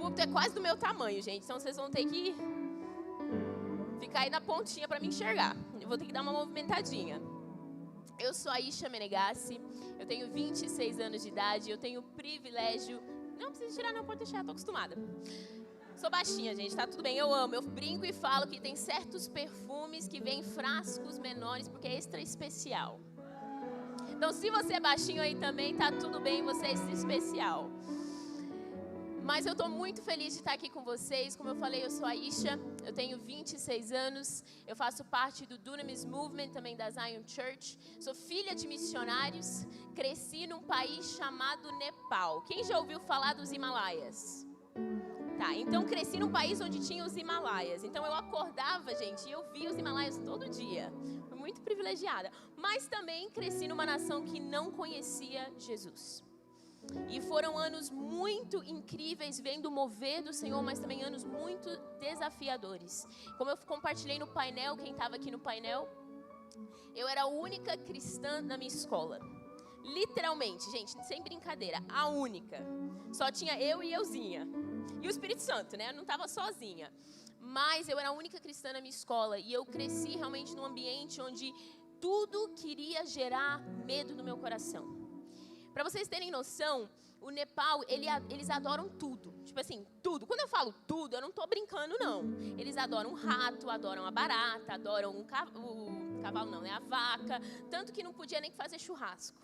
púlpito é quase do meu tamanho, gente. Então vocês vão ter que ficar aí na pontinha para me enxergar. Eu vou ter que dar uma movimentadinha. Eu sou a Isha Menegassi, eu tenho 26 anos de idade, eu tenho o privilégio... Não precisa tirar, não, pode deixar, tô acostumada. Sou baixinha, gente, tá tudo bem, eu amo. Eu brinco e falo que tem certos perfumes que vêm em frascos menores porque é extra especial. Então, se você é baixinho aí também, tá tudo bem, você é extra especial. Mas eu estou muito feliz de estar aqui com vocês. Como eu falei, eu sou a Isha, eu tenho 26 anos, eu faço parte do Dunamis Movement, também da Zion Church. Sou filha de missionários, cresci num país chamado Nepal. Quem já ouviu falar dos Himalaias? Tá, então cresci num país onde tinha os Himalaias. Então eu acordava, gente, e eu via os Himalaias todo dia. Fui muito privilegiada. Mas também cresci numa nação que não conhecia Jesus. E foram anos muito incríveis vendo o mover do Senhor, mas também anos muito desafiadores. Como eu compartilhei no painel, quem estava aqui no painel, eu era a única cristã na minha escola. Literalmente, gente, sem brincadeira, a única. Só tinha eu e euzinha. E o Espírito Santo, né? Eu não estava sozinha. Mas eu era a única cristã na minha escola. E eu cresci realmente num ambiente onde tudo queria gerar medo no meu coração. Para vocês terem noção, o Nepal, eles adoram tudo. Tipo assim, tudo. Quando eu falo tudo, eu não estou brincando, não. Eles adoram um rato, adoram a barata, adoram o cavalo, não, né? A vaca. Tanto que não podia nem fazer churrasco.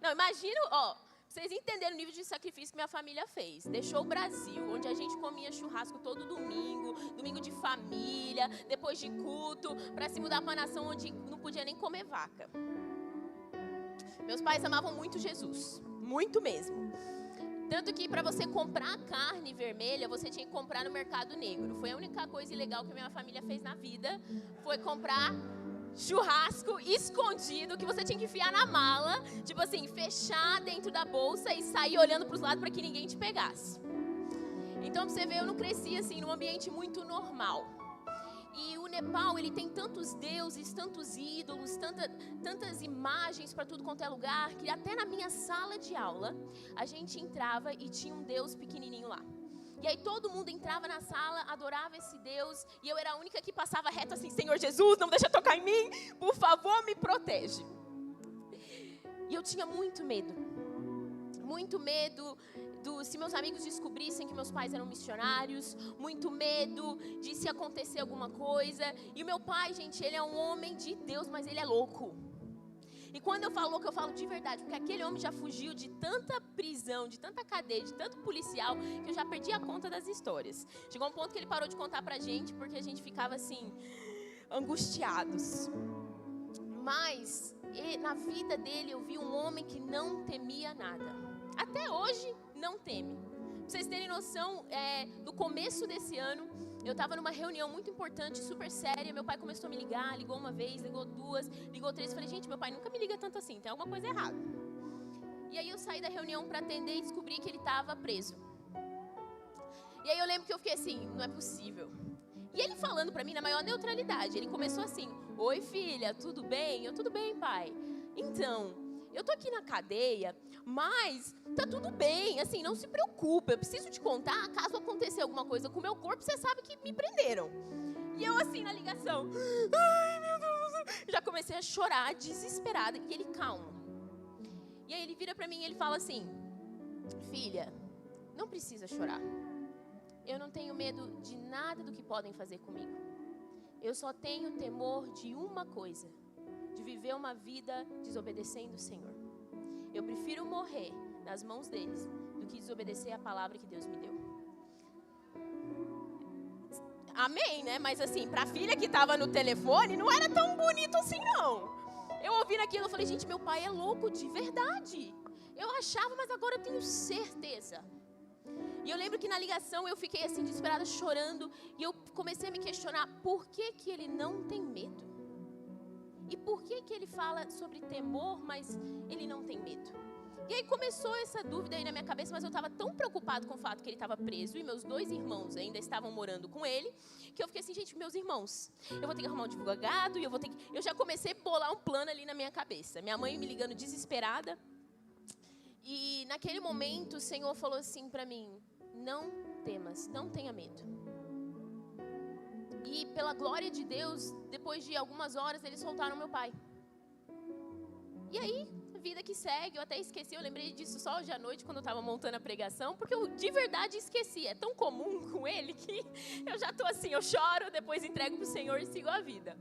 Não, imagina, ó, vocês entenderam o nível de sacrifício que minha família fez. Deixou o Brasil, onde a gente comia churrasco todo domingo, domingo de família, depois de culto, para se mudar para uma nação onde não podia nem comer vaca. Meus pais amavam muito Jesus, muito mesmo. Tanto que para você comprar carne vermelha, você tinha que comprar no mercado negro. Foi a única coisa ilegal que a minha família fez na vida, foi comprar churrasco escondido, que você tinha que enfiar na mala, tipo assim, fechar dentro da bolsa e sair olhando para os lados para que ninguém te pegasse. Então, pra você ver, eu não cresci assim, num ambiente muito normal. E o Nepal, ele tem tantos deuses, tantos ídolos, tantas imagens para tudo quanto é lugar, que até na minha sala de aula, a gente entrava e tinha um Deus pequenininho lá. E aí todo mundo entrava na sala, adorava esse Deus, e eu era a única que passava reto assim, Senhor Jesus, não deixa tocar em mim, por favor, me protege. E eu tinha muito medo se meus amigos descobrissem que meus pais eram missionários, muito medo de se acontecer alguma coisa. E o meu pai, gente, ele é um homem de Deus, mas ele é louco. E quando eu falo louco, eu falo de verdade, porque aquele homem já fugiu de tanta prisão, de tanta cadeia, de tanto policial, que eu já perdi a conta das histórias. Chegou um ponto que ele parou de contar pra gente, porque a gente ficava assim, angustiados. Mas na vida dele eu vi um homem que não temia nada. Até hoje, não teme. Pra vocês terem noção, no começo desse ano, eu estava numa reunião muito importante, super séria. Meu pai começou a me ligar, ligou uma vez, ligou duas, ligou três. Falei, gente, meu pai nunca me liga tanto assim, tem alguma coisa errada. E aí eu saí da reunião para atender e descobri que ele estava preso. E aí eu lembro que eu fiquei assim, não é possível. E ele falando para mim na maior neutralidade, ele começou assim, oi filha, tudo bem? Eu, tudo bem, pai. Então, eu tô aqui na cadeia, mas tá tudo bem, assim, não se preocupa. Eu preciso te contar, caso acontecer alguma coisa com o meu corpo, você sabe que me prenderam. E eu assim, na ligação, ai meu Deus, já comecei a chorar, desesperada, e ele calmo. E aí ele vira pra mim e ele fala assim, filha, não precisa chorar. Eu não tenho medo de nada do que podem fazer comigo. Eu só tenho temor de uma coisa, de viver uma vida desobedecendo o Senhor. Eu prefiro morrer nas mãos deles do que desobedecer a palavra que Deus me deu. Amém, né? Mas assim, pra filha que tava no telefone, não era tão bonito assim, não. Eu ouvindo aquilo, eu falei, gente, meu pai é louco de verdade. Eu achava, mas agora eu tenho certeza. E eu lembro que na ligação eu fiquei assim, desesperada, chorando. E eu comecei a me questionar, por que que ele não tem medo? E por que que ele fala sobre temor, mas ele não tem medo? E aí começou essa dúvida aí na minha cabeça, mas eu estava tão preocupado com o fato que ele estava preso e meus 2 irmãos ainda estavam morando com ele, que eu fiquei assim, gente, meus irmãos, eu vou ter que arrumar um advogado e eu já comecei a bolar um plano ali na minha cabeça. Minha mãe me ligando desesperada. E naquele momento o Senhor falou assim para mim, não temas, não tenha medo. E pela glória de Deus, depois de algumas horas, eles soltaram meu pai. E aí, vida que segue, eu até esqueci, eu lembrei disso só hoje à noite, quando eu estava montando a pregação, porque eu de verdade esqueci. É tão comum com ele que eu já estou assim, eu choro, depois entrego para o Senhor e sigo a vida.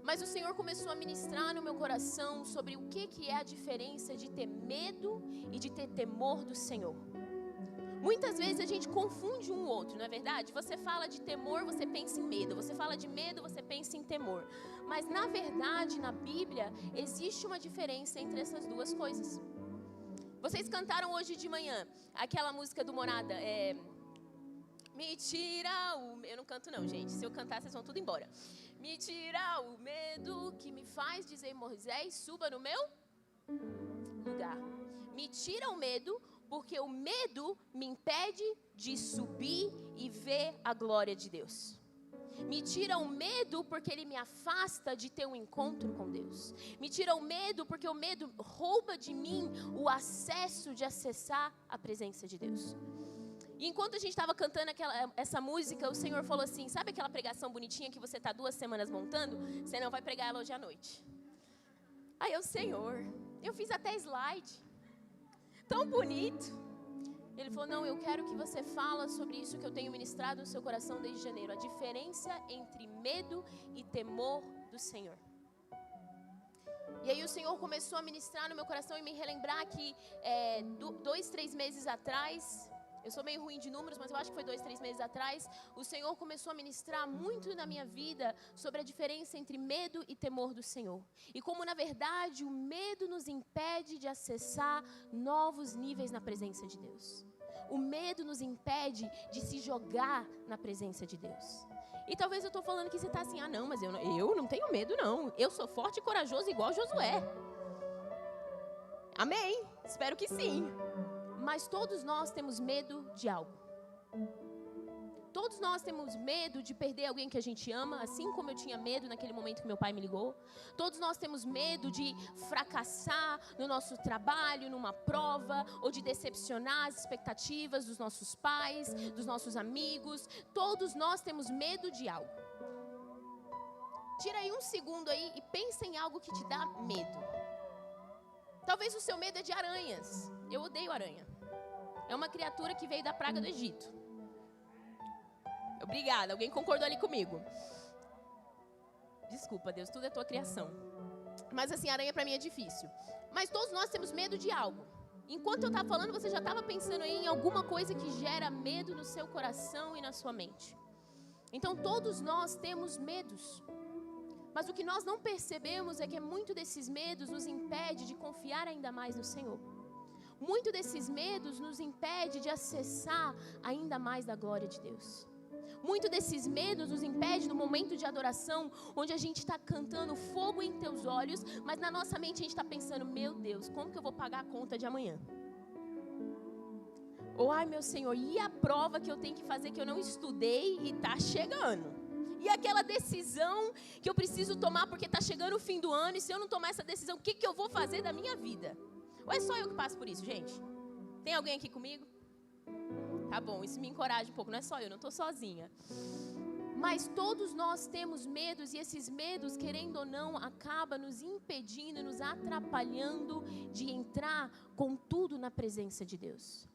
Mas o Senhor começou a ministrar no meu coração sobre o que é a diferença de ter medo e de ter temor do Senhor. Muitas vezes a gente confunde um outro, não é verdade? Você fala de temor, você pensa em medo. Você fala de medo, você pensa em temor. Mas na verdade, na Bíblia, existe uma diferença entre essas duas coisas. Vocês cantaram hoje de manhã aquela música do Morada, me tira o... Eu não canto não, gente. Se eu cantar, vocês vão tudo embora. Me tira o medo que me faz dizer, Moisés, suba no meu lugar. Me tira o medo, porque o medo me impede de subir e ver a glória de Deus. Me tira o medo porque ele me afasta de ter um encontro com Deus. Me tira o medo porque o medo rouba de mim o acesso de acessar a presença de Deus. E enquanto a gente estava cantando essa música, o Senhor falou assim, sabe aquela pregação bonitinha que você está 2 semanas montando? Você não vai pregar ela hoje à noite. Aí eu, Senhor, eu fiz até slide. Tão bonito. Ele falou, não, eu quero que você fala sobre isso que eu tenho ministrado no seu coração desde janeiro. A diferença entre medo e temor do Senhor. E aí o Senhor começou a ministrar no meu coração e me relembrar que 2, 3 meses atrás... Eu sou meio ruim de números, mas eu acho que foi 2, 3 meses atrás, o Senhor começou a ministrar muito na minha vida sobre a diferença entre medo e temor do Senhor. E como, na verdade, o medo nos impede de acessar novos níveis na presença de Deus. O medo nos impede de se jogar na presença de Deus. E talvez eu estou falando que você está assim, não, mas eu não tenho medo, não. Eu sou forte e corajoso igual Josué. Amém? Espero que sim. Mas todos nós temos medo de algo. Todos nós temos medo de perder alguém que a gente ama, assim como eu tinha medo naquele momento que meu pai me ligou. Todos nós temos medo de fracassar no nosso trabalho, numa prova, ou de decepcionar as expectativas dos nossos pais, dos nossos amigos. Todos nós temos medo de algo. Tira aí um segundo aí e pensa em algo que te dá medo. Talvez o seu medo é de aranhas. Eu odeio aranha. É uma criatura que veio da praga do Egito. Obrigada, alguém concordou ali comigo. Desculpa, Deus, tudo é tua criação. Mas assim, aranha pra mim é difícil. Mas todos nós temos medo de algo. Enquanto eu estava falando, você já estava pensando aí em alguma coisa que gera medo no seu coração e na sua mente. Então todos nós temos medos. Mas o que nós não percebemos é que muito desses medos nos impede de confiar ainda mais no Senhor. Muito desses medos nos impede de acessar ainda mais da glória de Deus. Muito desses medos nos impede no momento de adoração, onde a gente está cantando fogo em teus olhos, mas na nossa mente a gente está pensando, meu Deus, como que eu vou pagar a conta de amanhã? Ou, ai meu Senhor, e a prova que eu tenho que fazer que eu não estudei e está chegando? E aquela decisão que eu preciso tomar porque está chegando o fim do ano, e se eu não tomar essa decisão, o que eu vou fazer da minha vida? Ou é só eu que passo por isso, gente? Tem alguém aqui comigo? Tá bom, isso me encoraja um pouco, não é só eu, não estou sozinha. Mas todos nós temos medos, e esses medos, querendo ou não, acabam nos impedindo, nos atrapalhando de entrar com tudo na presença de Deus.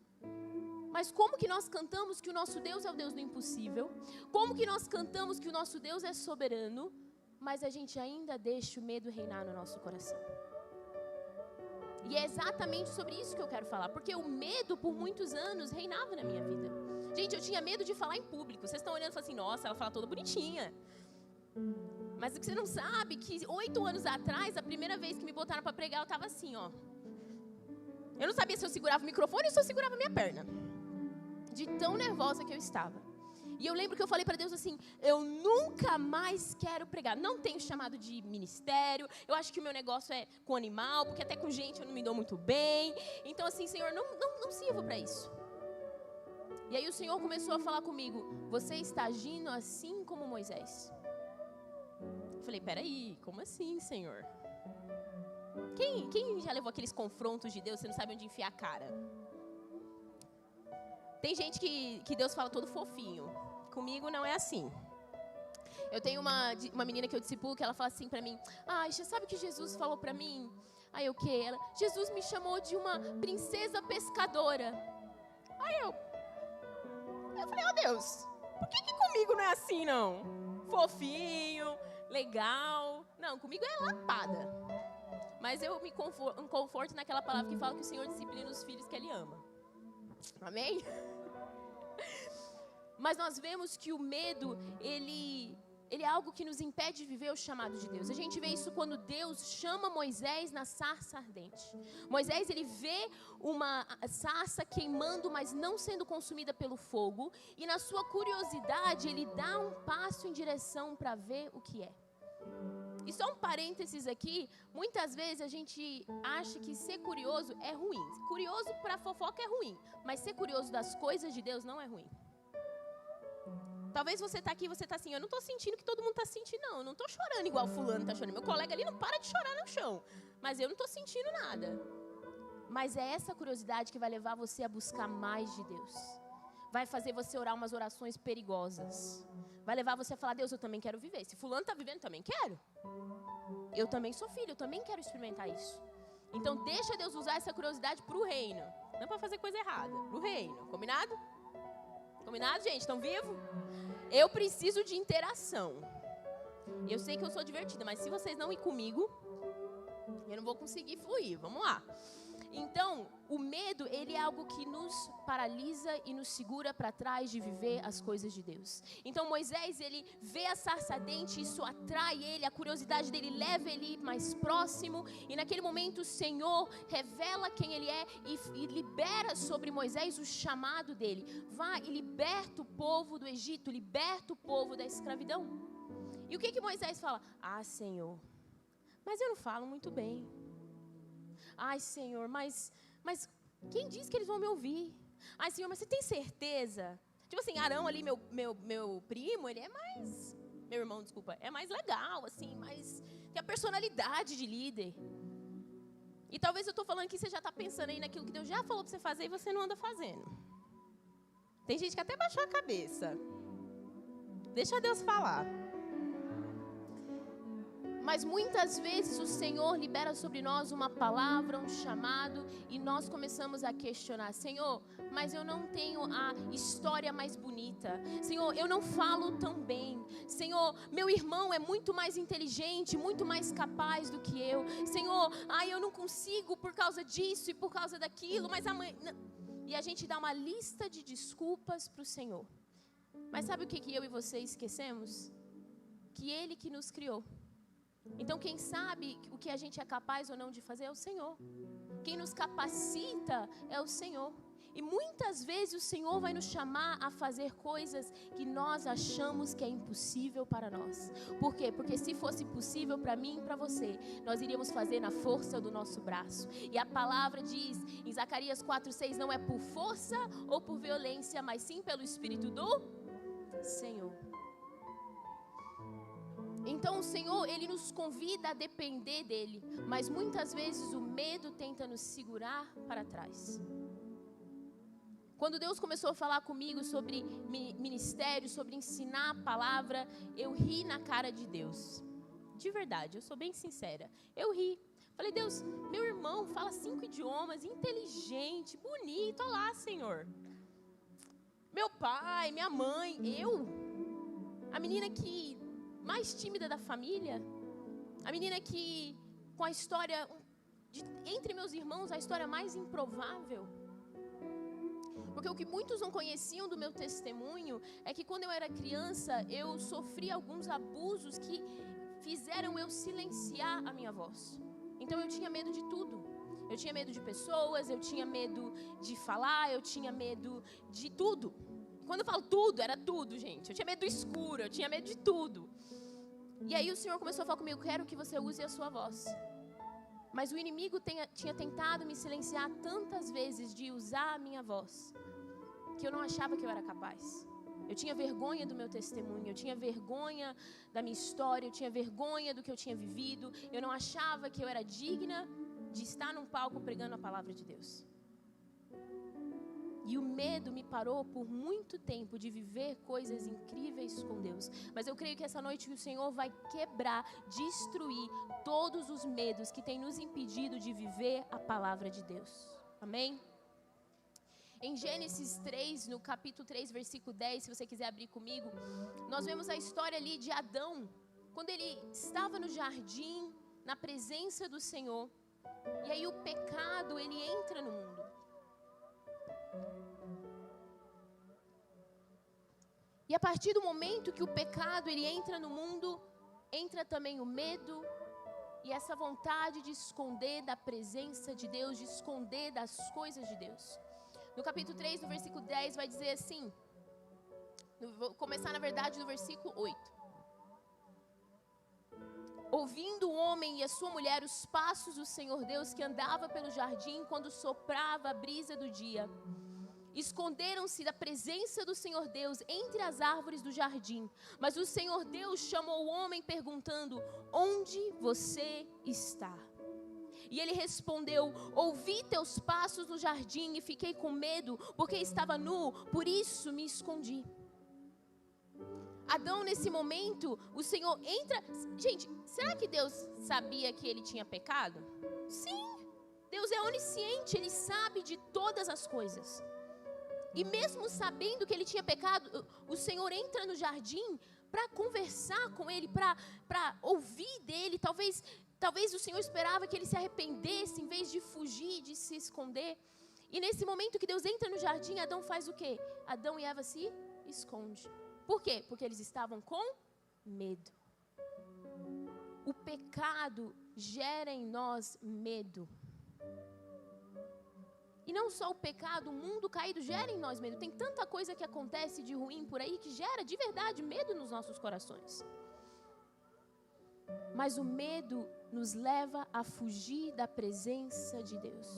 Mas como que nós cantamos que o nosso Deus é o Deus do impossível? Como que nós cantamos que o nosso Deus é soberano, mas a gente ainda deixa o medo reinar no nosso coração? E é exatamente sobre isso que eu quero falar, porque o medo por muitos anos reinava na minha vida. Gente, eu tinha medo de falar em público. Vocês estão olhando e falam assim, nossa, ela fala toda bonitinha. Mas o que você não sabe, que 8 anos atrás, a primeira vez que me botaram para pregar, eu estava assim, ó. Eu não sabia se eu segurava o microfone ou se eu segurava a minha perna. De tão nervosa que eu estava. E eu lembro que eu falei para Deus assim, eu nunca mais quero pregar. Não tenho chamado de ministério. Eu acho que o meu negócio é com animal, porque até com gente eu não me dou muito bem. Então assim, Senhor, não sirvo para isso. E aí o Senhor começou a falar comigo, você está agindo assim como Moisés. Eu falei, peraí, como assim, Senhor? Quem já levou aqueles confrontos de Deus, você não sabe onde enfiar a cara? Tem gente que Deus fala todo fofinho. Comigo não é assim. Eu tenho uma menina que eu discipulo que ela fala assim pra mim: você sabe o que Jesus falou pra mim? Aí o quê? Jesus me chamou de uma princesa pescadora. Aí eu falei: Deus, por que comigo não é assim não? Fofinho, legal. Não, comigo é lapada. Mas eu me conforto naquela palavra que fala que o Senhor disciplina os filhos que Ele ama. Amém? Mas nós vemos que o medo, ele é algo que nos impede de viver o chamado de Deus. A gente vê isso quando Deus chama Moisés na sarça ardente. Moisés, ele vê uma sarça queimando, mas não sendo consumida pelo fogo. E na sua curiosidade, ele dá um passo em direção para ver o que é. E só um parênteses aqui, muitas vezes a gente acha que ser curioso é ruim. Curioso para fofoca é ruim, mas ser curioso das coisas de Deus não é ruim. Talvez você está aqui e você está assim: eu não estou sentindo o que todo mundo está sentindo, não. Eu não estou chorando igual fulano está chorando. Meu colega ali não para de chorar no chão. Mas eu não estou sentindo nada. Mas é essa curiosidade que vai levar você a buscar mais de Deus. Vai fazer você orar umas orações perigosas. Vai levar você a falar: Deus, eu também quero viver. Se fulano está vivendo, também quero. Eu também sou filho, eu também quero experimentar isso. Então deixa Deus usar essa curiosidade para o reino. Não para fazer coisa errada, para o reino. Combinado? Combinado, gente? Estão vivos? Eu preciso de interação. Eu sei que eu sou divertida, mas se vocês não ir comigo, eu não vou conseguir fluir. Vamos lá. Então, o medo, ele é algo que nos paralisa e nos segura para trás de viver as coisas de Deus. Então, Moisés, ele vê a sarça ardente, isso atrai ele, a curiosidade dele leva ele mais próximo. E naquele momento, o Senhor revela quem ele é e libera sobre Moisés o chamado dele. Vá e liberta o povo do Egito, liberta o povo da escravidão. E o que Moisés fala? Senhor, mas eu não falo muito bem. Senhor, mas quem disse que eles vão me ouvir? Senhor, mas você tem certeza? Tipo assim, Arão ali, meu primo, ele é mais... Meu irmão, desculpa. É mais legal, assim, tem a personalidade de líder. E talvez eu estou falando que você já está pensando aí naquilo que Deus já falou para você fazer e você não anda fazendo. Tem gente que até baixou a cabeça. Deixa Deus falar. Mas muitas vezes o Senhor libera sobre nós uma palavra, um chamado, e nós começamos a questionar: Senhor, mas eu não tenho a história mais bonita. Senhor, eu não falo tão bem. Senhor, meu irmão é muito mais inteligente, muito mais capaz do que eu. Senhor, eu não consigo por causa disso e por causa daquilo, mas amanhã... E a gente dá uma lista de desculpas para o Senhor. Mas sabe o que eu e você esquecemos? Que Ele que nos criou. Então quem sabe o que a gente é capaz ou não de fazer é o Senhor. Quem nos capacita é o Senhor. E muitas vezes o Senhor vai nos chamar a fazer coisas que nós achamos que é impossível para nós. Por quê? Porque se fosse possível para mim e para você, nós iríamos fazer na força do nosso braço. E a palavra diz em Zacarias 4:6, não é por força ou por violência, mas sim pelo Espírito do Senhor. Então o Senhor, Ele nos convida a depender dEle, mas muitas vezes o medo tenta nos segurar para trás. Quando Deus começou a falar comigo sobre ministério, sobre ensinar a palavra, eu ri na cara de Deus. De verdade, eu sou bem sincera. Eu ri. Falei: Deus, meu irmão fala 5 idiomas, inteligente, bonito, olha lá, Senhor. Meu pai, minha mãe, a menina que... mais tímida da família, a menina que, com a história, entre meus irmãos, a história mais improvável. Porque o que muitos não conheciam do meu testemunho é que quando eu era criança, eu sofri alguns abusos que fizeram eu silenciar a minha voz. Então eu tinha medo de tudo. Eu tinha medo de pessoas, eu tinha medo de falar, eu tinha medo de tudo. Quando eu falo tudo, era tudo, gente. Eu tinha medo do escuro, eu tinha medo de tudo. E aí o Senhor começou a falar comigo: quero que você use a sua voz. Mas o inimigo tinha tentado me silenciar tantas vezes de usar a minha voz, que eu não achava que eu era capaz. Eu tinha vergonha do meu testemunho, eu tinha vergonha da minha história, eu tinha vergonha do que eu tinha vivido. Eu não achava que eu era digna de estar num palco pregando a palavra de Deus. E o medo me parou por muito tempo de viver coisas incríveis com Deus. Mas eu creio que essa noite o Senhor vai quebrar, destruir todos os medos que têm nos impedido de viver a palavra de Deus. Amém? Em Gênesis 3, no capítulo 3, versículo 10, se você quiser abrir comigo, nós vemos a história ali de Adão, quando ele estava no jardim, na presença do Senhor, e aí o pecado, ele entra no mundo. E a partir do momento que o pecado, ele entra no mundo, entra também o medo e essa vontade de esconder da presença de Deus, de esconder das coisas de Deus. No capítulo 3, no versículo 10, vai dizer assim, vou começar na verdade no versículo 8. Ouvindo o homem e a sua mulher os passos do Senhor Deus que andava pelo jardim quando soprava a brisa do dia, esconderam-se da presença do Senhor Deus entre as árvores do jardim. Mas o Senhor Deus chamou o homem perguntando: onde você está? E ele respondeu: ouvi teus passos no jardim e fiquei com medo, porque estava nu, por isso me escondi. Adão, nesse momento, o Senhor entra... Gente, será que Deus sabia que ele tinha pecado? Sim, Deus é onisciente, ele sabe de todas as coisas. E mesmo sabendo que ele tinha pecado, o Senhor entra no jardim para conversar com ele, para ouvir dele. Talvez o Senhor esperava que ele se arrependesse, em vez de fugir, de se esconder. E nesse momento que Deus entra no jardim, Adão faz o quê? Adão e Eva se escondem. Por quê? Porque eles estavam com medo. O pecado gera em nós medo. E não só o pecado, o mundo caído gera em nós medo. Tem tanta coisa que acontece de ruim por aí que gera de verdade medo nos nossos corações. Mas o medo nos leva a fugir da presença de Deus.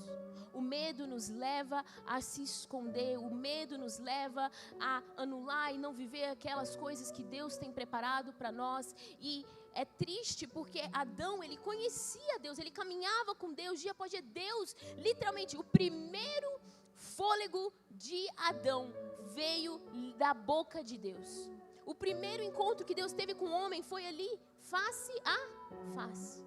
O medo nos leva a se esconder. O medo nos leva a anular e não viver aquelas coisas que Deus tem preparado para nós. E é triste porque Adão, ele conhecia Deus, ele caminhava com Deus dia após dia. Deus, literalmente, o primeiro fôlego de Adão veio da boca de Deus. O primeiro encontro que Deus teve com o homem foi ali, face a face.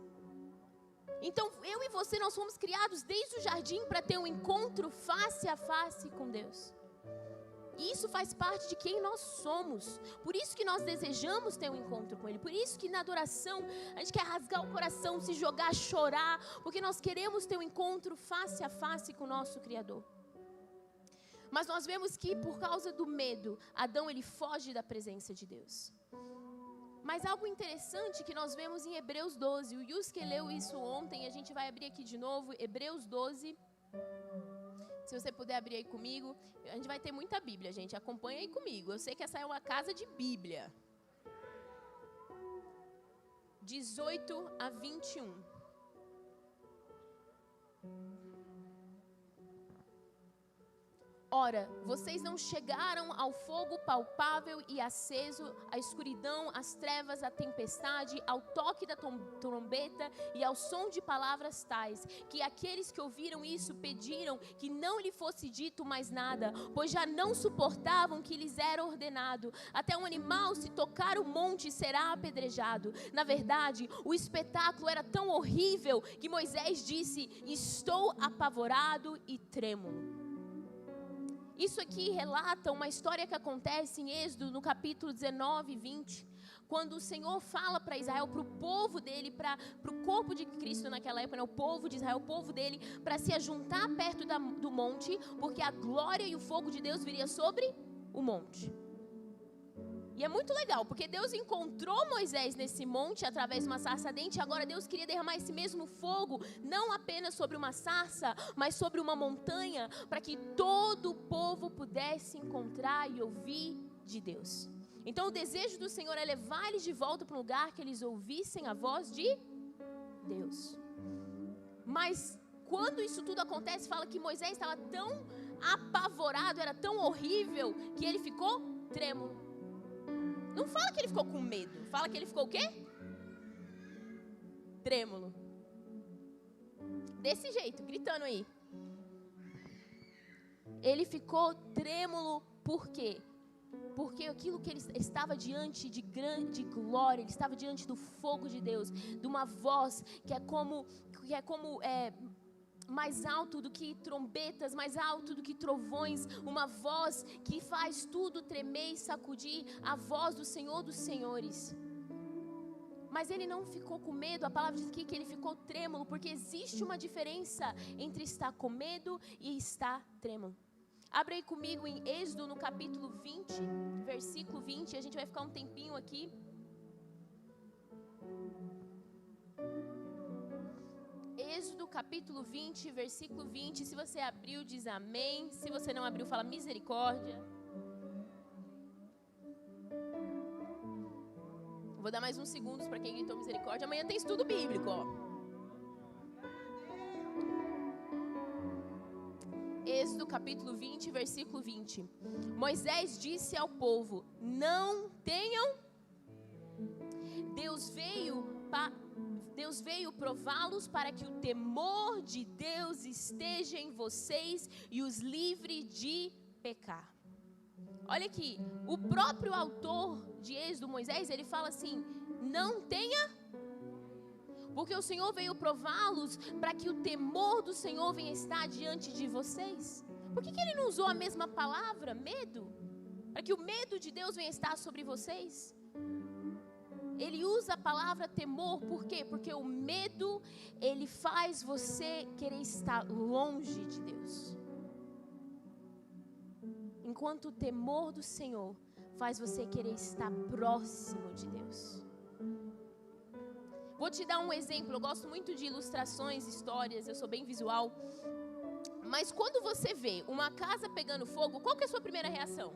Então, eu e você, nós fomos criados desde o jardim para ter um encontro face a face com Deus. E isso faz parte de quem nós somos. Por isso que nós desejamos ter um encontro com Ele. Por isso que na adoração a gente quer rasgar o coração, se jogar, chorar. Porque nós queremos ter um encontro face a face com o nosso Criador. Mas nós vemos que por causa do medo, Adão ele foge da presença de Deus. Mas algo interessante que nós vemos em Hebreus 12. O Yusuke leu isso ontem, a gente vai abrir aqui de novo. Hebreus 12. Se você puder abrir aí comigo. A gente vai ter muita Bíblia, gente. Acompanha aí comigo. Eu sei que essa é uma casa de Bíblia. 18 a 21. Ora, vocês não chegaram ao fogo palpável e aceso, à escuridão, às trevas, à tempestade, ao toque da trombeta e ao som de palavras tais, que aqueles que ouviram isso pediram que não lhe fosse dito mais nada, pois já não suportavam que lhes era ordenado. Até um animal, se tocar o monte, será apedrejado. Na verdade, o espetáculo era tão horrível que Moisés disse: estou apavorado e trêmulo. Isso aqui relata uma história que acontece em Êxodo, no capítulo 19 e 20, quando o Senhor fala para Israel, para o povo dele, para o corpo de Cristo naquela época, o povo de Israel, o povo dele, para se ajuntar perto do monte, porque a glória e o fogo de Deus viria sobre o monte. E é muito legal, porque Deus encontrou Moisés nesse monte através de uma sarça ardente. Agora Deus queria derramar esse mesmo fogo, não apenas sobre uma sarça, mas sobre uma montanha, para que todo o povo pudesse encontrar e ouvir de Deus. Então o desejo do Senhor é levar eles de volta para um lugar que eles ouvissem a voz de Deus. Mas quando isso tudo acontece, fala que Moisés estava tão apavorado, era tão horrível, que ele ficou trêmulo. Não fala que ele ficou com medo. Fala que ele ficou o quê? Trêmulo. Desse jeito, gritando aí. Ele ficou trêmulo por quê? Porque aquilo que ele estava diante de grande glória, ele estava diante do fogo de Deus, de uma voz que é como mais alto do que trombetas, mais alto do que trovões, uma voz que faz tudo tremer e sacudir, a voz do Senhor dos Senhores. Mas ele não ficou com medo, a palavra diz aqui que ele ficou trêmulo, porque existe uma diferença entre estar com medo e estar trêmulo. Abre aí comigo em Êxodo no capítulo 20, versículo 20, a gente vai ficar um tempinho aqui. Êxodo capítulo 20, versículo 20, se você abriu diz amém, se você não abriu fala misericórdia. Vou dar mais uns segundos para quem gritou misericórdia, amanhã tem estudo bíblico, ó. Êxodo capítulo 20, versículo 20. Moisés disse ao povo: não tenham. Deus veio prová-los para que o temor de Deus esteja em vocês e os livre de pecar. Olha aqui, o próprio autor de Êxodo, Moisés, ele fala assim: não tenha. Porque o Senhor veio prová-los para que o temor do Senhor venha estar diante de vocês. Por que ele não usou a mesma palavra, medo? Para que o medo de Deus venha estar sobre vocês. Ele usa a palavra temor, por quê? Porque o medo, ele faz você querer estar longe de Deus. Enquanto o temor do Senhor faz você querer estar próximo de Deus. Vou te dar um exemplo, eu gosto muito de ilustrações, histórias, eu sou bem visual. Mas quando você vê uma casa pegando fogo, qual que é a sua primeira reação?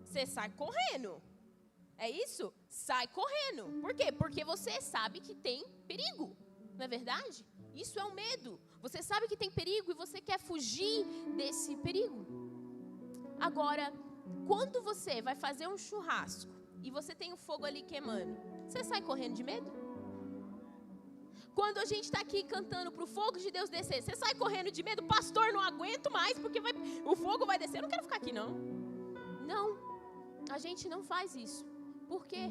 Você sai correndo. É isso? Sai correndo. Por quê? Porque você sabe que tem perigo. Não é verdade? Isso é um medo. Você sabe que tem perigo e você quer fugir desse perigo. Agora, quando você vai fazer um churrasco e você tem o fogo ali queimando, você sai correndo de medo? Quando a gente está aqui cantando para o fogo de Deus descer, você sai correndo de medo? Pastor, não aguento mais porque o fogo vai descer, eu não quero ficar aqui não. Não, a gente não faz isso. Por quê?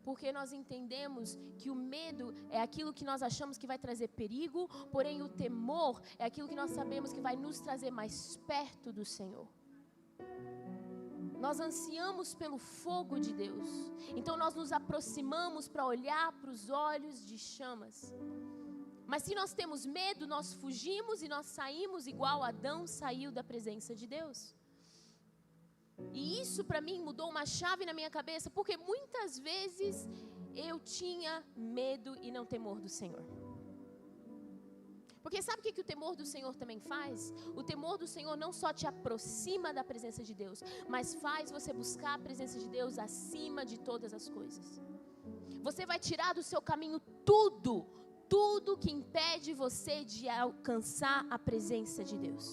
Porque nós entendemos que o medo é aquilo que nós achamos que vai trazer perigo, porém o temor é aquilo que nós sabemos que vai nos trazer mais perto do Senhor. Nós ansiamos pelo fogo de Deus. Então nós nos aproximamos para olhar para os olhos de chamas. Mas se nós temos medo, nós fugimos e nós saímos igual Adão saiu da presença de Deus. E isso para mim mudou uma chave na minha cabeça, porque muitas vezes eu tinha medo e não temor do Senhor. Porque sabe o que o temor do Senhor também faz? O temor do Senhor não só te aproxima da presença de Deus, mas faz você buscar a presença de Deus acima de todas as coisas. Você vai tirar do seu caminho tudo que impede você de alcançar a presença de Deus.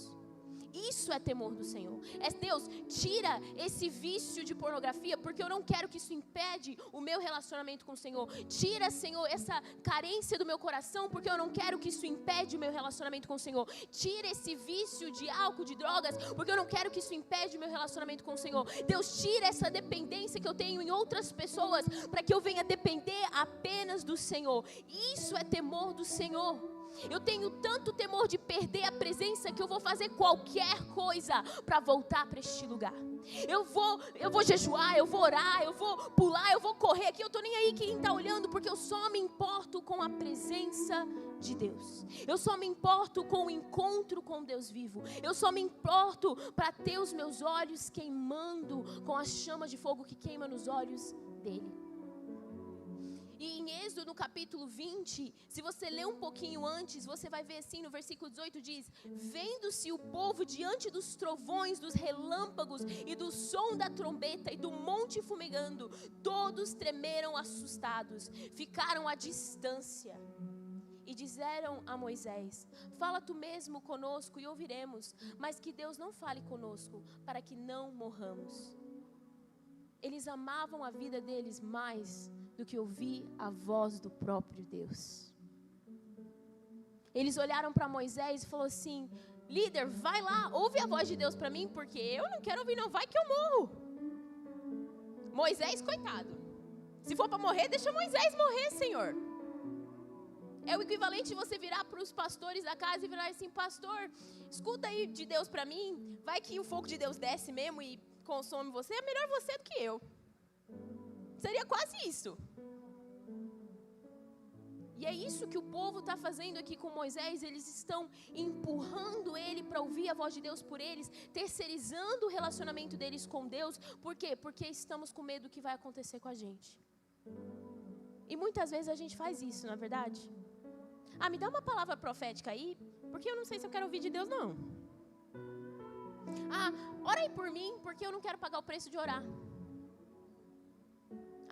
Isso é temor do Senhor. É Deus, tira esse vício de pornografia, porque eu não quero que isso impede o meu relacionamento com o Senhor. Tira, Senhor, essa carência do meu coração, porque eu não quero que isso impede o meu relacionamento com o Senhor. Tira esse vício de álcool, de drogas, porque eu não quero que isso impede o meu relacionamento com o Senhor. Deus, tira essa dependência que eu tenho em outras pessoas, para que eu venha depender apenas do Senhor. Isso é temor do Senhor. Eu tenho tanto temor de perder a presença que eu vou fazer qualquer coisa para voltar para este lugar. Eu vou jejuar, eu vou orar, eu vou pular, eu vou correr aqui. Eu estou nem aí quem está olhando, porque eu só me importo com a presença de Deus. Eu só me importo com o encontro com Deus vivo. Eu só me importo para ter os meus olhos queimando com a chama de fogo que queima nos olhos dele. E em Êxodo, no capítulo 20, se você ler um pouquinho antes, você vai ver assim, no versículo 18 diz: vendo-se o povo diante dos trovões, dos relâmpagos e do som da trombeta e do monte fumegando, todos tremeram assustados, ficaram à distância. E disseram a Moisés: fala tu mesmo conosco e ouviremos, mas que Deus não fale conosco, para que não morramos. Eles amavam a vida deles mais do que ouvir a voz do próprio Deus. Eles olharam para Moisés e falaram assim: Líder, vai lá, ouve a voz de Deus para mim, porque eu não quero ouvir não, vai que eu morro. Moisés, coitado. Se for para morrer, deixa Moisés morrer, Senhor. É o equivalente de você virar para os pastores da casa e virar assim, pastor, escuta aí de Deus para mim, vai que o fogo de Deus desce mesmo e consome você, é melhor você do que eu. Seria quase isso. E é isso que o povo está fazendo aqui com Moisés. Eles estão empurrando ele para ouvir a voz de Deus por eles, terceirizando o relacionamento deles com Deus. Por quê? Porque estamos com medo do que vai acontecer com a gente. E muitas vezes a gente faz isso, não é verdade? Ah, me dá uma palavra profética aí, porque eu não sei se eu quero ouvir de Deus, não. Ah, ora aí por mim, porque eu não quero pagar o preço de orar.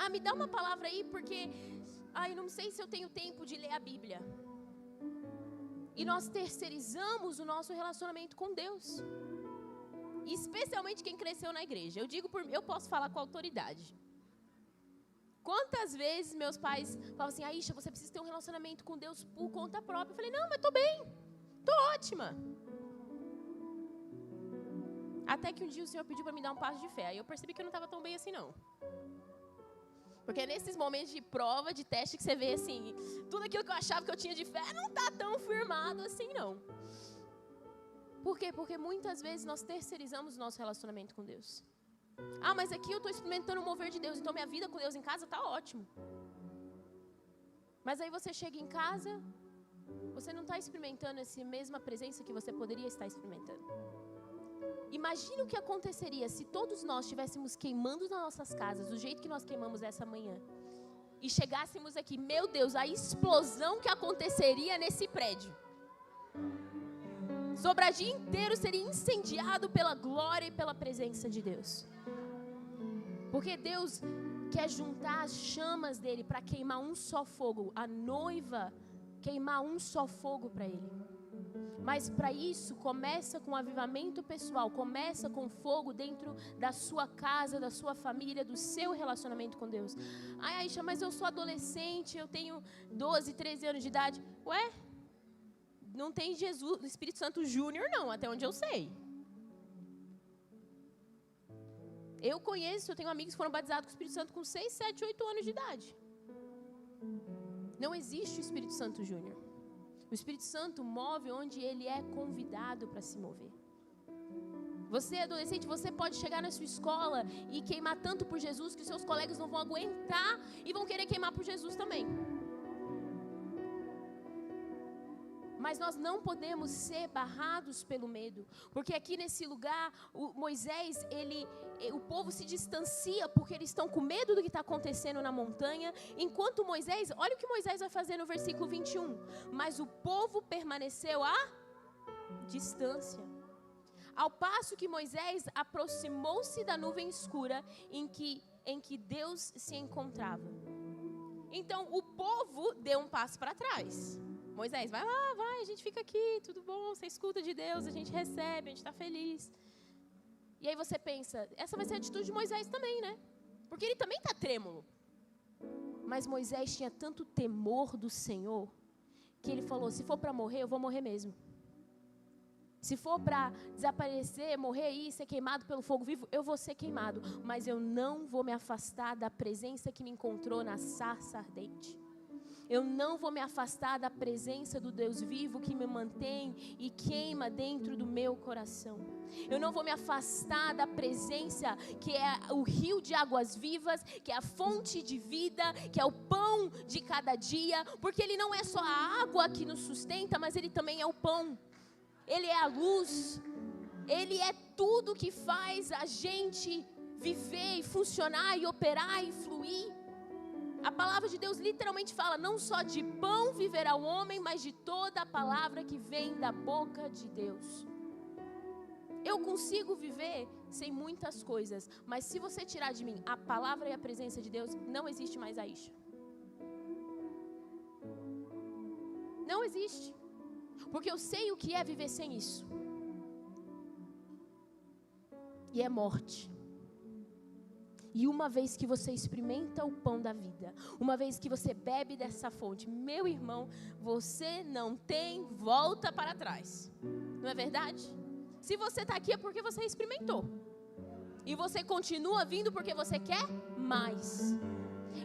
Ah, me dá uma palavra aí, porque eu não sei se eu tenho tempo de ler a Bíblia. E nós terceirizamos o nosso relacionamento com Deus. Especialmente quem cresceu na igreja. Eu posso falar com autoridade. Quantas vezes meus pais falavam assim, Aisha, você precisa ter um relacionamento com Deus por conta própria. Eu falei, não, mas estou bem, estou ótima. Até que um dia o Senhor pediu para me dar um passo de fé. Aí eu percebi que eu não estava tão bem assim, não. Porque é nesses momentos de prova, de teste, que você vê assim, tudo aquilo que eu achava que eu tinha de fé não está tão firmado assim, não. Por quê? Porque muitas vezes nós terceirizamos o nosso relacionamento com Deus. Ah, mas aqui eu estou experimentando o mover de Deus, então minha vida com Deus em casa está ótimo. Mas aí você chega em casa, você não está experimentando essa mesma presença que você poderia estar experimentando. Imagina o que aconteceria se todos nós estivéssemos queimando nas nossas casas, do jeito que nós queimamos essa manhã, e chegássemos aqui, meu Deus, a explosão que aconteceria nesse prédio. Sobradinho inteiro seria incendiado pela glória e pela presença de Deus. Porque Deus quer juntar as chamas dele para queimar um só fogo, a noiva queimar um só fogo para ele. Mas para isso, começa com avivamento pessoal, começa com fogo dentro da sua casa, da sua família, do seu relacionamento com Deus. Ai, Aisha, mas eu sou adolescente, eu tenho 12, 13 anos de idade. Ué, não tem Jesus, Espírito Santo Júnior não, até onde eu sei. Eu tenho amigos que foram batizados com o Espírito Santo com 6, 7, 8 anos de idade. Não existe o Espírito Santo Júnior. O Espírito Santo move onde ele é convidado para se mover. Você, adolescente, você pode chegar na sua escola e queimar tanto por Jesus que os seus colegas não vão aguentar e vão querer queimar por Jesus também. Mas nós não podemos ser barrados pelo medo, porque aqui nesse lugar, Moisés, o povo se distancia porque eles estão com medo do que está acontecendo na montanha, enquanto Moisés, olha o que Moisés vai fazer no versículo 21, mas o povo permaneceu à distância, ao passo que Moisés aproximou-se da nuvem escura em que Deus se encontrava. Então o povo deu um passo para trás. Moisés, vai lá, vai, a gente fica aqui, tudo bom, você escuta de Deus, a gente recebe, a gente está feliz. E aí você pensa, essa vai ser a atitude de Moisés também, né? Porque ele também está trêmulo. Mas Moisés tinha tanto temor do Senhor, que ele falou, se for para morrer, eu vou morrer mesmo. Se for para desaparecer, morrer aí, ser queimado pelo fogo vivo, eu vou ser queimado. Mas eu não vou me afastar da presença que me encontrou na sarça ardente. Eu não vou me afastar da presença do Deus vivo que me mantém e queima dentro do meu coração. Eu não vou me afastar da presença que é o rio de águas vivas, que é a fonte de vida, que é o pão de cada dia, porque Ele não é só a água que nos sustenta, mas Ele também é o pão. Ele é a luz. Ele é tudo que faz a gente viver e funcionar e operar e fluir. A palavra de Deus literalmente fala, não só de pão viverá o homem, mas de toda a palavra que vem da boca de Deus. Eu consigo viver sem muitas coisas, mas se você tirar de mim a palavra e a presença de Deus, não existe mais Aisha. Não existe. Porque eu sei o que é viver sem isso. E é morte. E uma vez que você experimenta o pão da vida, uma vez que você bebe dessa fonte, meu irmão, você não tem volta para trás. Não é verdade? Se você está aqui é porque você experimentou. E você continua vindo porque você quer mais.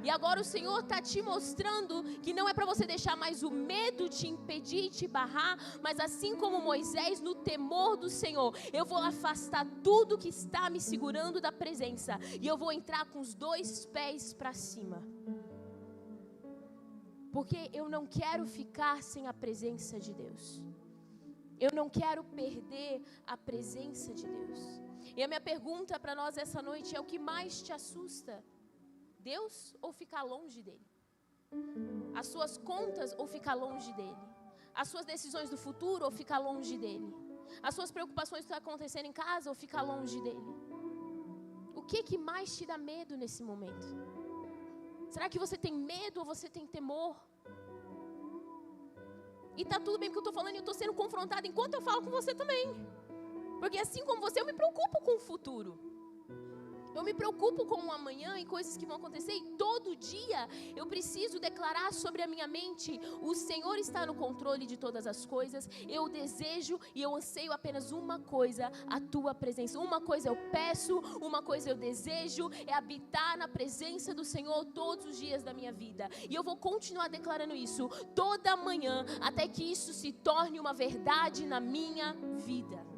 E agora o Senhor está te mostrando que não é para você deixar mais o medo te impedir, te barrar, mas assim como Moisés, no temor do Senhor, eu vou afastar tudo que está me segurando da presença, e eu vou entrar com os 2 pés para cima. Porque eu não quero ficar sem a presença de Deus. Eu não quero perder a presença de Deus. E a minha pergunta para nós essa noite é: o que mais te assusta? Deus ou ficar longe dele? As suas contas ou ficar longe dele? As suas decisões do futuro ou ficar longe dele? As suas preocupações que estão acontecendo em casa ou ficar longe dele? O que mais te dá medo nesse momento? Será que você tem medo ou você tem temor? E tá tudo bem porque eu estou falando e eu estou sendo confrontada enquanto eu falo com você também. Porque assim como você, eu me preocupo com o futuro. Eu me preocupo com o amanhã e coisas que vão acontecer. E todo dia eu preciso declarar sobre a minha mente: o Senhor está no controle de todas as coisas. Eu desejo e eu anseio apenas uma coisa: a tua presença. Uma coisa eu peço, uma coisa eu desejo, é habitar na presença do Senhor todos os dias da minha vida. E eu vou continuar declarando isso toda manhã, até que isso se torne uma verdade na minha vida.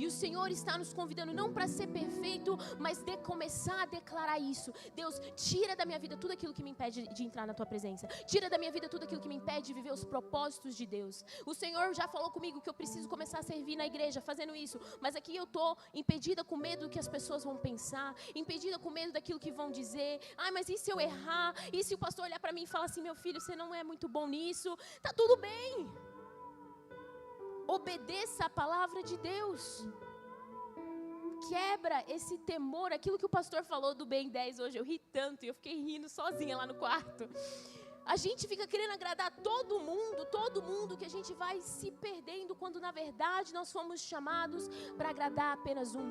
E o Senhor está nos convidando não para ser perfeito, mas de começar a declarar isso. Deus, tira da minha vida tudo aquilo que me impede de entrar na tua presença. Tira da minha vida tudo aquilo que me impede de viver os propósitos de Deus. O Senhor já falou comigo que eu preciso começar a servir na igreja fazendo isso. Mas aqui eu estou impedida com medo do que as pessoas vão pensar. Impedida com medo daquilo que vão dizer. Ai, mas e se eu errar? E se o pastor olhar para mim e falar assim: meu filho, você não é muito bom nisso? Tá tudo bem. Obedeça a palavra de Deus. Quebra esse temor. Aquilo que o pastor falou do Ben 10 hoje, eu ri tanto e eu fiquei rindo sozinha lá no quarto. A gente fica querendo agradar todo mundo, que a gente vai se perdendo, quando na verdade nós fomos chamados para agradar apenas um.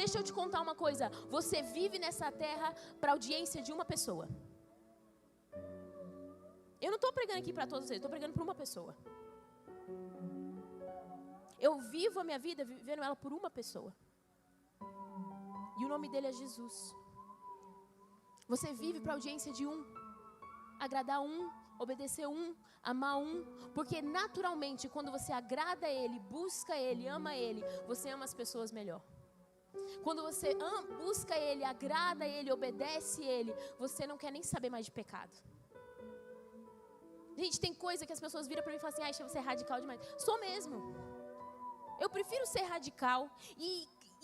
Deixa eu te contar uma coisa: você vive nessa terra para audiência de uma pessoa. Eu não estou pregando aqui para todos vocês, estou pregando para uma pessoa. Eu vivo a minha vida vivendo ela por uma pessoa. E o nome dele é Jesus. Você vive para a audiência de um. Agradar um, obedecer um, amar um. Porque naturalmente, quando você agrada ele, busca ele, ama ele, você ama as pessoas melhor. Quando você busca ele, agrada ele, obedece ele, você não quer nem saber mais de pecado. Gente, tem coisa que as pessoas viram para mim e falam assim: ai, você é radical demais. Sou mesmo. Eu prefiro ser radical e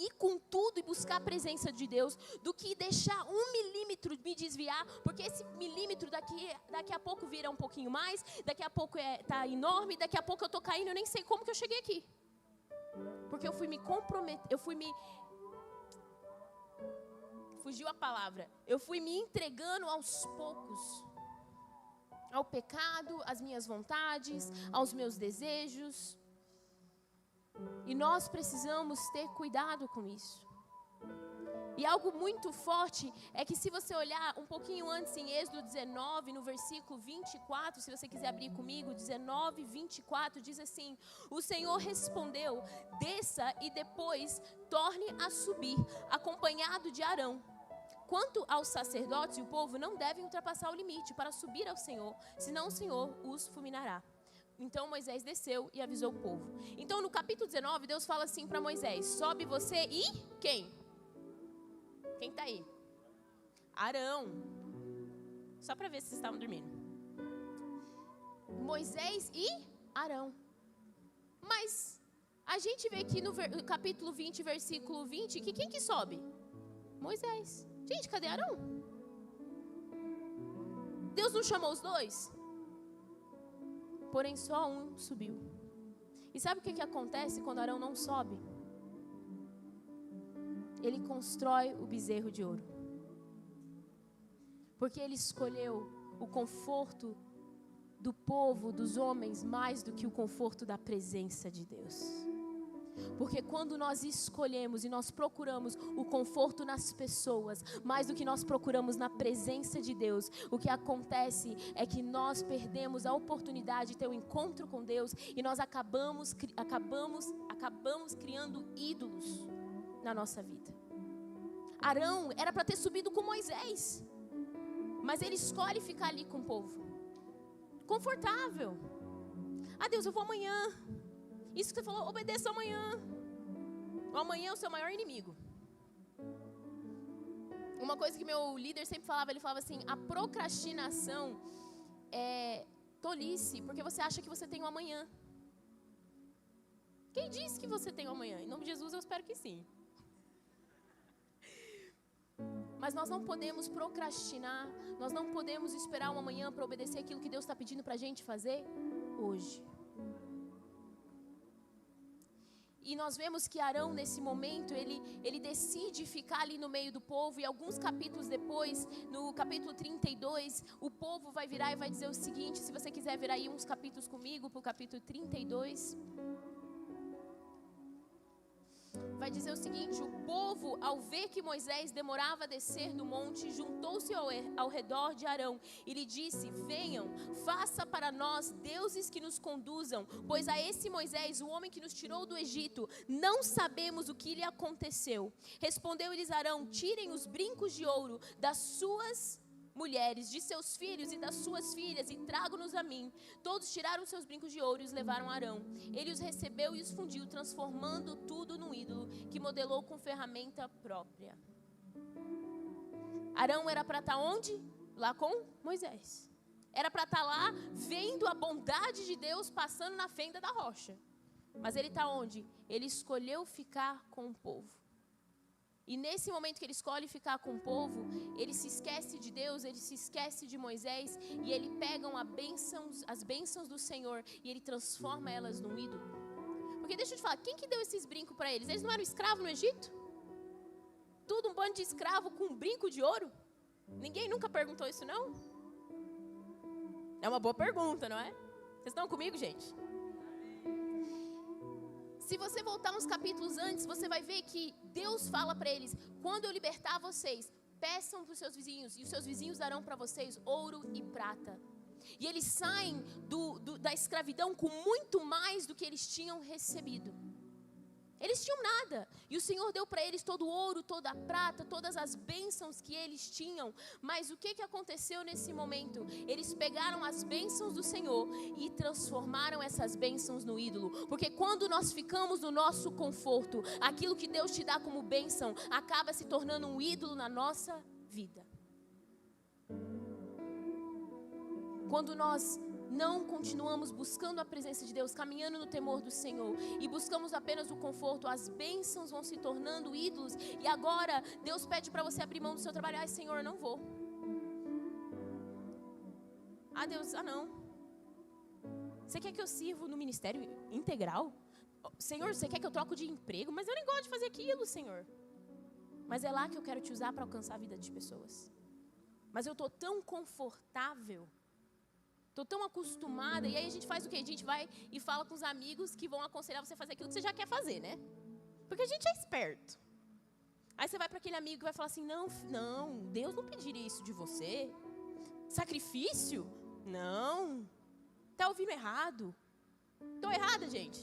ir com tudo e buscar a presença de Deus, do que deixar 1 milímetro me desviar, porque esse milímetro daqui a pouco vira um pouquinho mais, daqui a pouco tá enorme, daqui a pouco eu tô caindo, eu nem sei como que eu cheguei aqui. Porque eu fui me comprometer, fugiu a palavra, eu fui me entregando aos poucos, ao pecado, às minhas vontades, aos meus desejos. E nós precisamos ter cuidado com isso. E algo muito forte é que, se você olhar um pouquinho antes em Êxodo 19, no versículo 24, se você quiser abrir comigo, 19, 24, diz assim: o Senhor respondeu: desça e depois torne a subir, acompanhado de Arão. Quanto aos sacerdotes e o povo, não devem ultrapassar o limite para subir ao Senhor, senão o Senhor os fulminará. Então Moisés desceu e avisou o povo. Então no capítulo 19, Deus fala assim para Moisés: sobe você e quem? Quem está aí? Arão. Só para ver se vocês estavam dormindo. Moisés e Arão. Mas a gente vê aqui no capítulo 20, versículo 20, que quem que sobe? Moisés. Gente, cadê Arão? Deus não chamou os dois? Porém só um subiu. E sabe o que acontece quando Arão não sobe? Ele constrói o bezerro de ouro. Porque ele escolheu o conforto do povo, dos homens, mais do que o conforto da presença de Deus. Porque quando nós escolhemos e nós procuramos o conforto nas pessoas, mais do que nós procuramos na presença de Deus, o que acontece é que nós perdemos a oportunidade de ter um encontro com Deus e nós acabamos criando ídolos na nossa vida. Arão era para ter subido com Moisés, mas ele escolhe ficar ali com o povo, confortável. Ah, Deus, eu vou amanhã. Isso que você falou, obedeça amanhã. O amanhã é o seu maior inimigo. Uma coisa que meu líder sempre falava, ele falava assim: a procrastinação é tolice, porque você acha que você tem um amanhã. Quem disse que você tem um amanhã? Em nome de Jesus, eu espero que sim. Mas nós não podemos procrastinar, nós não podemos esperar um amanhã para obedecer aquilo que Deus está pedindo para a gente fazer hoje. E nós vemos que Arão, nesse momento, ele decide ficar ali no meio do povo. E alguns capítulos depois, no capítulo 32, o povo vai virar e vai dizer o seguinte. Se você quiser virar aí uns capítulos comigo, para o capítulo 32. Vai dizer o seguinte: o povo, ao ver que Moisés demorava a descer do monte, juntou-se ao redor de Arão e lhe disse: venham, faça para nós deuses que nos conduzam, pois a esse Moisés, o homem que nos tirou do Egito, não sabemos o que lhe aconteceu. Respondeu-lhes Arão: tirem os brincos de ouro das suas mulheres, de seus filhos e das suas filhas, e tragam-nos a mim. Todos tiraram seus brincos de ouro e os levaram a Arão. Ele os recebeu e os fundiu, transformando tudo num ídolo, que modelou com ferramenta própria. Arão era para estar onde? Lá com Moisés. Era para estar lá, vendo a bondade de Deus passando na fenda da rocha. Mas ele está onde? Ele escolheu ficar com o povo. E nesse momento que ele escolhe ficar com o povo, ele se esquece de Deus, ele se esquece de Moisés, e ele pega as bênçãos do Senhor e ele transforma elas num ídolo. Porque deixa eu te falar, quem que deu esses brincos para eles? Eles não eram escravos no Egito? Tudo um bando de escravo com um brinco de ouro? Ninguém nunca perguntou isso, não? É uma boa pergunta, não é? Vocês estão comigo, gente? Se você voltar uns capítulos antes, você vai ver que Deus fala para eles: quando eu libertar vocês, peçam para os seus vizinhos, e os seus vizinhos darão para vocês ouro e prata. E eles saem da escravidão com muito mais do que eles tinham recebido. Eles tinham nada, e o Senhor deu para eles todo o ouro, toda a prata, todas as bênçãos que eles tinham. Mas o que aconteceu nesse momento? Eles pegaram as bênçãos do Senhor e transformaram essas bênçãos no ídolo. Porque quando nós ficamos no nosso conforto, aquilo que Deus te dá como bênção acaba se tornando um ídolo na nossa vida. Quando nós não continuamos buscando a presença de Deus, caminhando no temor do Senhor, e buscamos apenas o conforto, as bênçãos vão se tornando ídolos, e agora Deus pede para você abrir mão do seu trabalho. Ai, Senhor, não vou. Ah, Deus, não. Você quer que eu sirva no ministério integral? Senhor, você quer que eu troque de emprego? Mas eu nem gosto de fazer aquilo, Senhor. Mas é lá que eu quero te usar para alcançar a vida de pessoas. Mas eu estou tão confortável, estou tão acostumada, e aí a gente faz o quê? A gente vai e fala com os amigos que vão aconselhar você a fazer aquilo que você já quer fazer, né? Porque a gente é esperto. Aí você vai para aquele amigo que vai falar assim: não, Deus não pediria isso de você. Sacrifício? Não. Está ouvindo errado. Estou errada, gente?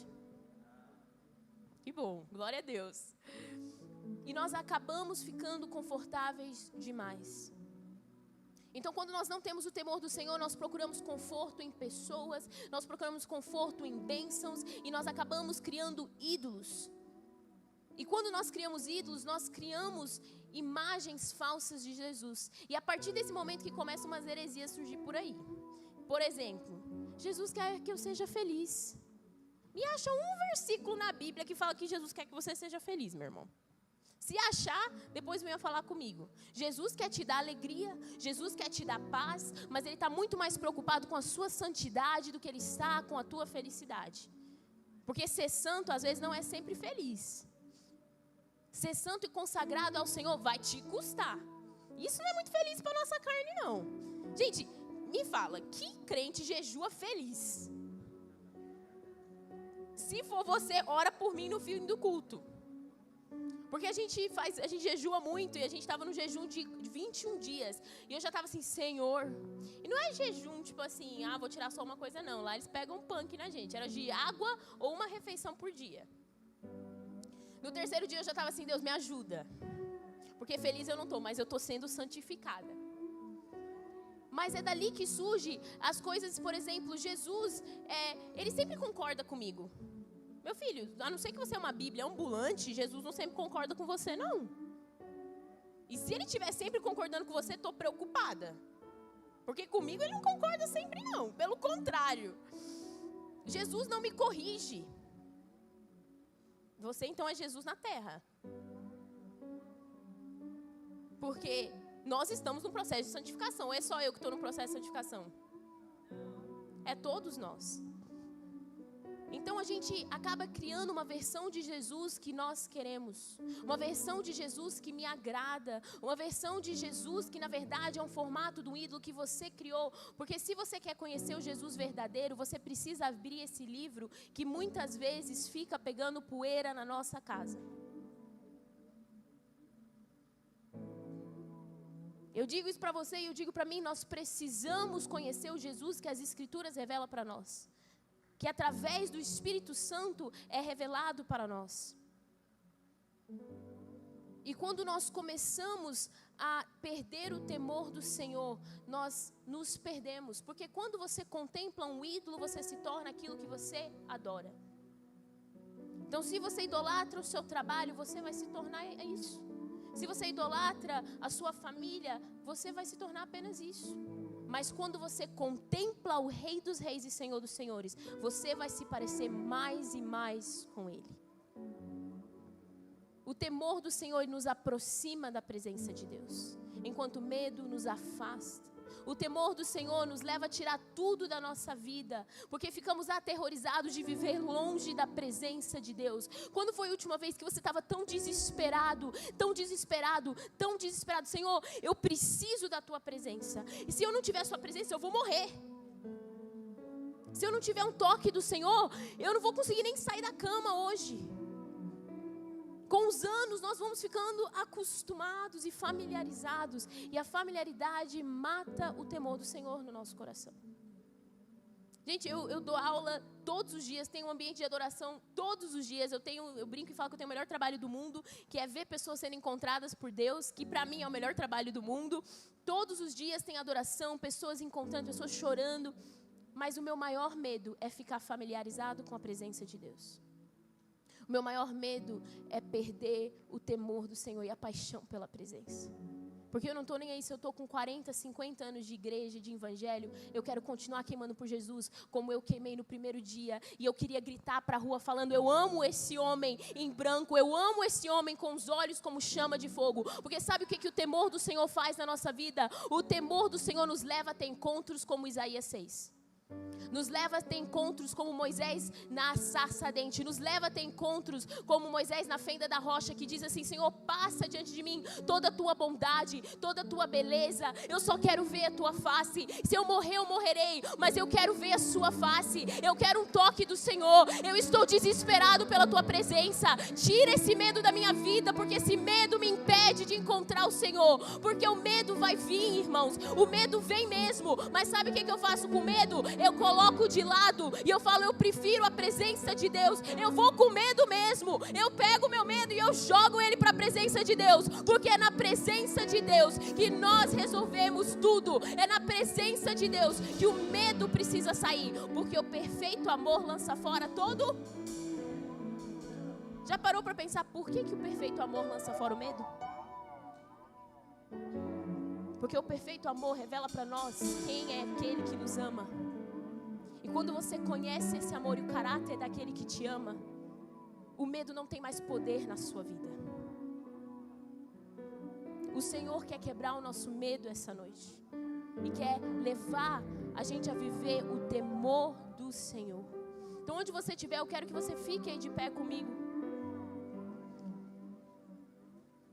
Que bom, glória a Deus. E nós acabamos ficando confortáveis demais. Então, quando nós não temos o temor do Senhor, nós procuramos conforto em pessoas, nós procuramos conforto em bênçãos, e nós acabamos criando ídolos. E quando nós criamos ídolos, nós criamos imagens falsas de Jesus. E a partir desse momento que começam umas heresias a surgir por aí. Por exemplo, Jesus quer que eu seja feliz. Me acha um versículo na Bíblia que fala que Jesus quer que você seja feliz, meu irmão. Se achar, depois venha falar comigo. Jesus quer te dar alegria, Jesus quer te dar paz, mas Ele está muito mais preocupado com a sua santidade do que Ele está com a tua felicidade. Porque ser santo, às vezes, não é sempre feliz. Ser santo e consagrado ao Senhor vai te custar. Isso não é muito feliz para a nossa carne, não. Gente, me fala, que crente jejua feliz? Se for você, ora por mim no fim do culto. Porque a gente jejua muito e a gente estava no jejum de 21 dias. E eu já estava assim, Senhor. E não é jejum, tipo assim, vou tirar só uma coisa, não. Lá eles pegam um punk na gente. Era de água ou uma refeição por dia. No terceiro dia eu já estava assim, Deus, me ajuda. Porque feliz eu não estou, mas eu estou sendo santificada. Mas é dali que surge as coisas, por exemplo, Jesus, ele sempre concorda comigo. Meu filho, a não ser que você é uma Bíblia ambulante, Jesus não sempre concorda com você, não. E se ele estiver sempre concordando com você, estou preocupada. Porque comigo ele não concorda sempre, não. Pelo contrário. Jesus não me corrige. Você, então, é Jesus na terra. Porque nós estamos num processo de santificação. Ou é só eu que estou no processo de santificação? É todos nós. Então a gente acaba criando uma versão de Jesus que nós queremos. Uma versão de Jesus que me agrada. Uma versão de Jesus que na verdade é um formato do ídolo que você criou. Porque se você quer conhecer o Jesus verdadeiro, você precisa abrir esse livro que muitas vezes fica pegando poeira na nossa casa. Eu digo isso para você e eu digo para mim, nós precisamos conhecer o Jesus que as Escrituras revelam para nós. Que através do Espírito Santo é revelado para nós. E quando nós começamos a perder o temor do Senhor, nós nos perdemos. Porque quando você contempla um ídolo, você se torna aquilo que você adora. Então, se você idolatra o seu trabalho, você vai se tornar isso. Se você idolatra a sua família, você vai se tornar apenas isso. Mas quando você contempla o Rei dos Reis e Senhor dos Senhores, você vai se parecer mais e mais com Ele. O temor do Senhor nos aproxima da presença de Deus, enquanto o medo nos afasta. O temor do Senhor nos leva a tirar tudo da nossa vida, porque ficamos aterrorizados de viver longe da presença de Deus. Quando foi a última vez que você estava tão desesperado, tão desesperado, tão desesperado? Senhor, eu preciso da Tua presença. E se eu não tiver a Sua presença, eu vou morrer. Se eu não tiver um toque do Senhor, eu não vou conseguir nem sair da cama hoje. Com os anos, nós vamos ficando acostumados e familiarizados. E a familiaridade mata o temor do Senhor no nosso coração. Gente, eu dou aula todos os dias, tenho um ambiente de adoração todos os dias. Eu brinco e falo que eu tenho o melhor trabalho do mundo, que é ver pessoas sendo encontradas por Deus, que para mim é o melhor trabalho do mundo. Todos os dias tem adoração, pessoas encontrando, pessoas chorando. Mas o meu maior medo é ficar familiarizado com a presença de Deus. O meu maior medo é perder o temor do Senhor e a paixão pela presença. Porque eu não estou nem aí se eu estou com 40, 50 anos de igreja, de evangelho. Eu quero continuar queimando por Jesus, como eu queimei no primeiro dia. E eu queria gritar para a rua falando, eu amo esse homem em branco. Eu amo esse homem com os olhos como chama de fogo. Porque sabe o que o temor do Senhor faz na nossa vida? O temor do Senhor nos leva a ter encontros como Isaías 6. Nos leva a ter encontros como Moisés na sarça ardente. Nos leva a ter encontros como Moisés na fenda da rocha, que diz assim, Senhor, passa diante de mim toda a tua bondade, toda a tua beleza. Eu só quero ver a tua face. Se eu morrer, eu morrerei, mas eu quero ver a sua face. Eu quero um toque do Senhor. Eu estou desesperado pela tua presença. Tira esse medo da minha vida, porque esse medo me impede de encontrar o Senhor. Porque o medo vai vir, irmãos. O medo vem mesmo. Mas sabe o que eu faço com medo? Eu coloco de lado e eu falo, eu prefiro a presença de Deus. Eu vou com medo mesmo. Eu pego o meu medo e eu jogo ele para a presença de Deus. Porque é na presença de Deus que nós resolvemos tudo. É na presença de Deus que o medo precisa sair. Porque o perfeito amor lança fora todo. Já parou para pensar por que o perfeito amor lança fora o medo? Porque o perfeito amor revela para nós quem é aquele que nos ama. E quando você conhece esse amor e o caráter daquele que te ama, o medo não tem mais poder na sua vida. O Senhor quer quebrar o nosso medo essa noite. E quer levar a gente a viver o temor do Senhor. Então onde você estiver, eu quero que você fique aí de pé comigo.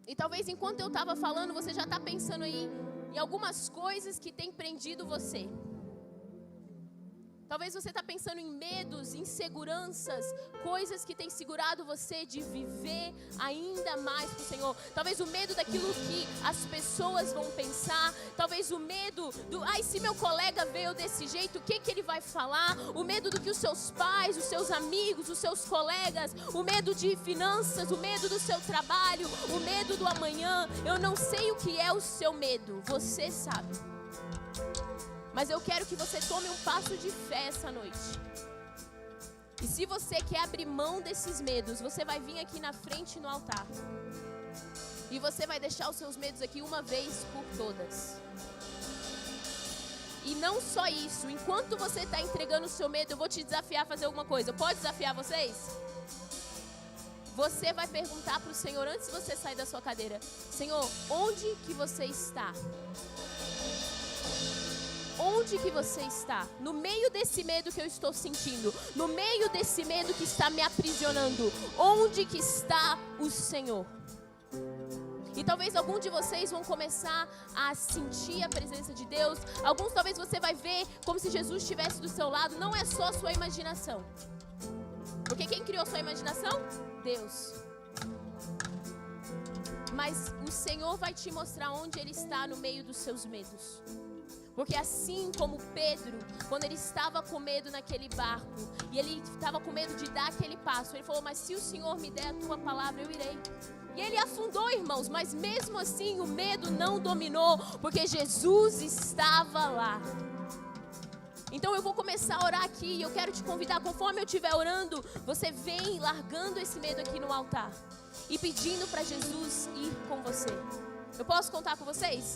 E talvez enquanto eu estava falando, você já está pensando aí em algumas coisas que têm prendido você. Talvez você está pensando em medos, inseguranças, coisas que têm segurado você de viver ainda mais para o Senhor. Talvez o medo daquilo que as pessoas vão pensar. Talvez o medo do, se meu colega veio desse jeito, o que ele vai falar? O medo do que os seus pais, os seus amigos, os seus colegas, o medo de finanças, o medo do seu trabalho, o medo do amanhã. Eu não sei o que é o seu medo, você sabe. Mas eu quero que você tome um passo de fé essa noite. E se você quer abrir mão desses medos, você vai vir aqui na frente no altar. E você vai deixar os seus medos aqui uma vez por todas. E não só isso, enquanto você está entregando o seu medo, eu vou te desafiar a fazer alguma coisa. Pode desafiar vocês? Você vai perguntar para o Senhor, antes de você sair da sua cadeira: Senhor, onde que você está? Onde que você está? No meio desse medo que eu estou sentindo, no meio desse medo que está me aprisionando, onde que está o Senhor? E talvez algum de vocês vão começar a sentir a presença de Deus. Alguns talvez você vai ver como se Jesus estivesse do seu lado. Não é só a sua imaginação. Porque quem criou a sua imaginação? Deus. Mas o Senhor vai te mostrar onde Ele está no meio dos seus medos. Porque assim como Pedro, quando ele estava com medo naquele barco, e ele estava com medo de dar aquele passo, ele falou: mas se o Senhor me der a tua palavra, eu irei. E ele afundou, irmãos, mas mesmo assim o medo não dominou, porque Jesus estava lá. Então eu vou começar a orar aqui, e eu quero te convidar, conforme eu estiver orando, você vem largando esse medo aqui no altar, e pedindo para Jesus ir com você. Eu posso contar com vocês?